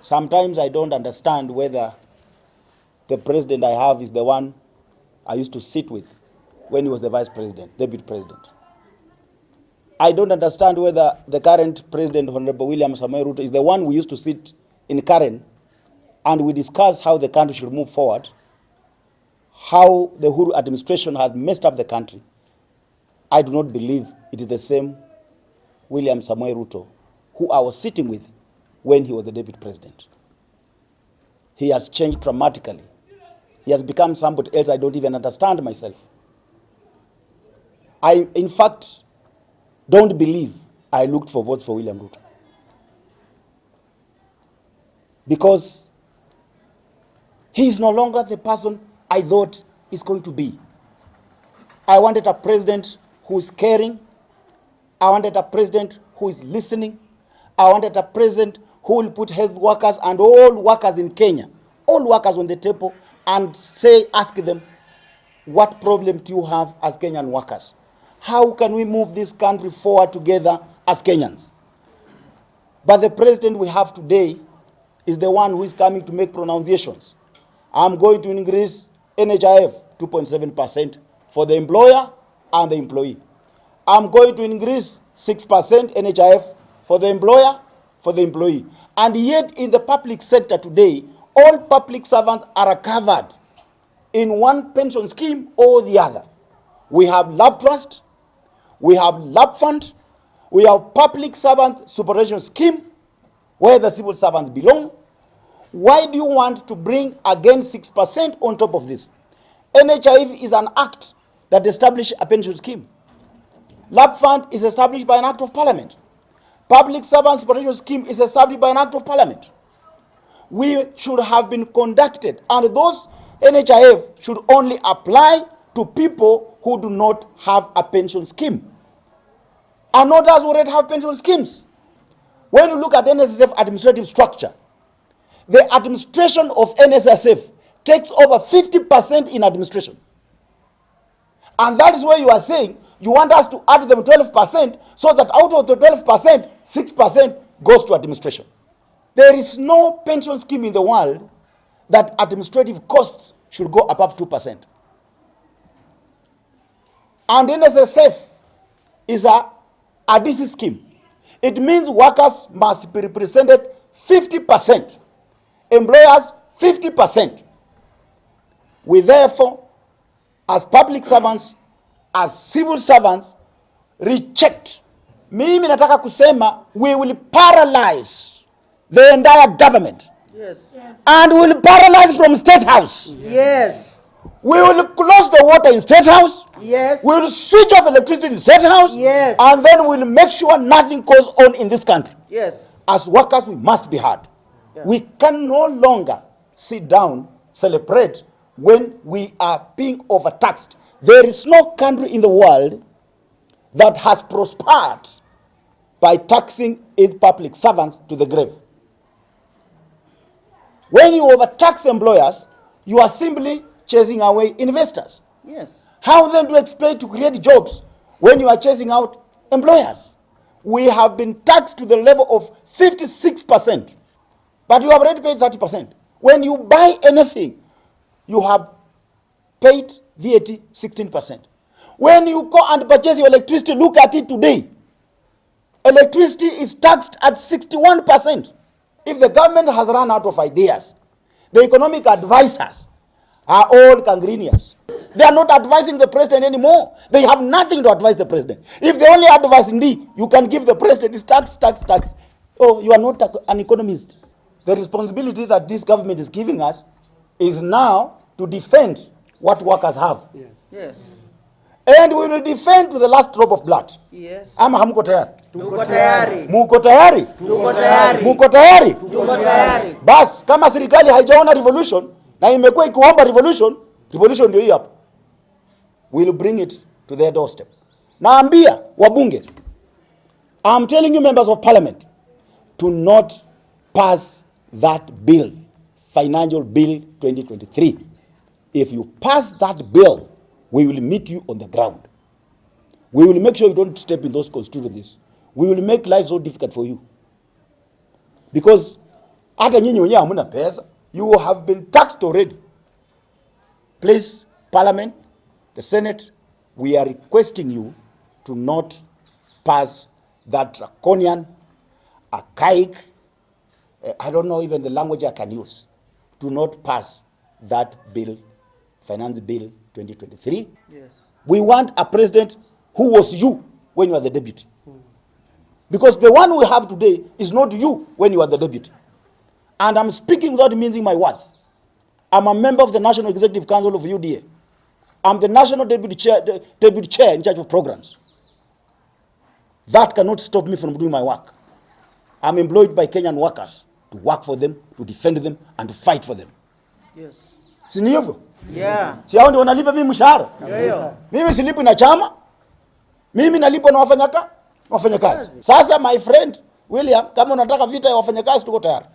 Sometimes I don't understand whether the president I have is the one I used to sit with when he was the vice president, deputy president. I don't understand whether the current president, Honorable William Samoei Ruto, is the one we used to sit in Karen and we discuss how the country should move forward, how the Uhuru administration has messed up the country. I do not believe it is the same William Samoei Ruto who I was sitting with when he was the deputy president. He has changed dramatically. He has become somebody else I don't even understand myself. I, in fact, don't believe I looked for votes for William Ruto. Because he is no longer the person I thought he's going to be. I wanted a president who is caring. I wanted a president who is listening. I wanted a president who will put health workers and all workers in Kenya, all workers on the table, and ask them, what problem do you have as Kenyan workers? How can we move this country forward together as Kenyans? But the president we have today is the one who is coming to make pronunciations. I'm going to increase NHIF 2.7% for the employer and the employee. I'm going to increase 6% NHIF for the employer, for the employee. And yet in the public sector today, all public servants are covered in one pension scheme or the other. We have lab trust, we have lab fund, we have public servant superannuation scheme where the civil servants belong. Why do you want to bring again 6% on top of this? NHIF is an act that establishes a pension scheme. Lab fund is established by an act of parliament. Public servant superannuation scheme is established by an act of parliament. We should have been conducted, and those NHIF should only apply to people who do not have a pension scheme. And others already have pension schemes. When you look at NSSF administrative structure, the administration of NSSF takes over 50% in administration. And that is where you are saying you want us to add them 12% so that out of the 12%, 6% goes to administration. There is no pension scheme in the world that administrative costs should go above 2%. And NSSF is a DC scheme. It means workers must be represented 50%, employers 50%. We therefore, as public servants, as civil servants, reject. Mimi nataka kusema we will paralyze the entire government. Yes. Yes. And we will paralyze from State House. Yes. We will close the water in State House. Yes. We will switch off electricity in State House. Yes. And then we will make sure nothing goes on in this country. Yes. As workers, we must be heard. Yeah. We can no longer sit down, celebrate when we are being overtaxed. There is no country in the world that has prospered by taxing its public servants to the grave. When you overtax employers, you are simply chasing away investors. Yes. How then do you expect to create jobs when you are chasing out employers? We have been taxed to the level of 56%, but you have already paid 30%. When you buy anything, you have paid VAT 16%. When you go and purchase your electricity, look at it today. Electricity is taxed at 61%. If the government has run out of ideas, the economic advisors are all Congrenians. They are not advising the president anymore. They have nothing to advise the president. If they only advise indeed, you can give the president this tax. Oh, you are not an economist. The responsibility that this government is giving us is now to defend what workers have. Yes. Yes. And we will defend to the last drop of blood. Yes. Ama hamko tayari? Tuko tayari. Muko tayari? Tuko tayari. Muko tayari? Tuko tayari. Bas, kama serikali haijaona revolution na imekuwa ikiomba revolution ndio hii hapa. We'll bring it to their doorstep. Naambia wabunge, I'm telling you members of parliament, to not pass that bill, Financial Bill 2023. If you pass that bill, we will meet you on the ground. We will make sure you don't step in those constituencies. We will make life so difficult for you. Because Hata nyinyi wenyewe hamna pesa. You have been taxed already. Please, Parliament, the Senate, we are requesting you to not pass that draconian, archaic, I don't know even the language I can use. Do not pass that bill, Finance Bill 2023. Yes. We want a president who was you when you were the deputy. Because the one we have today is not you when you were the deputy. And I'm speaking without mincing my words. I'm a member of the National Executive Council of UDA. I'm the National Deputy Chair in charge of programs. That cannot stop me from doing my work. I'm employed by Kenyan workers to work for them, to defend them, and to fight for them. Yes. Si ni hivyo? Yeah. Si hao ndio wanalipa mimi mshahara? Yo. Mimi silipi na chama. Mimi nalipo na wafanyakazi. Sasa my friend William, kama unataka vita ya wafanyakazi tuko tayari.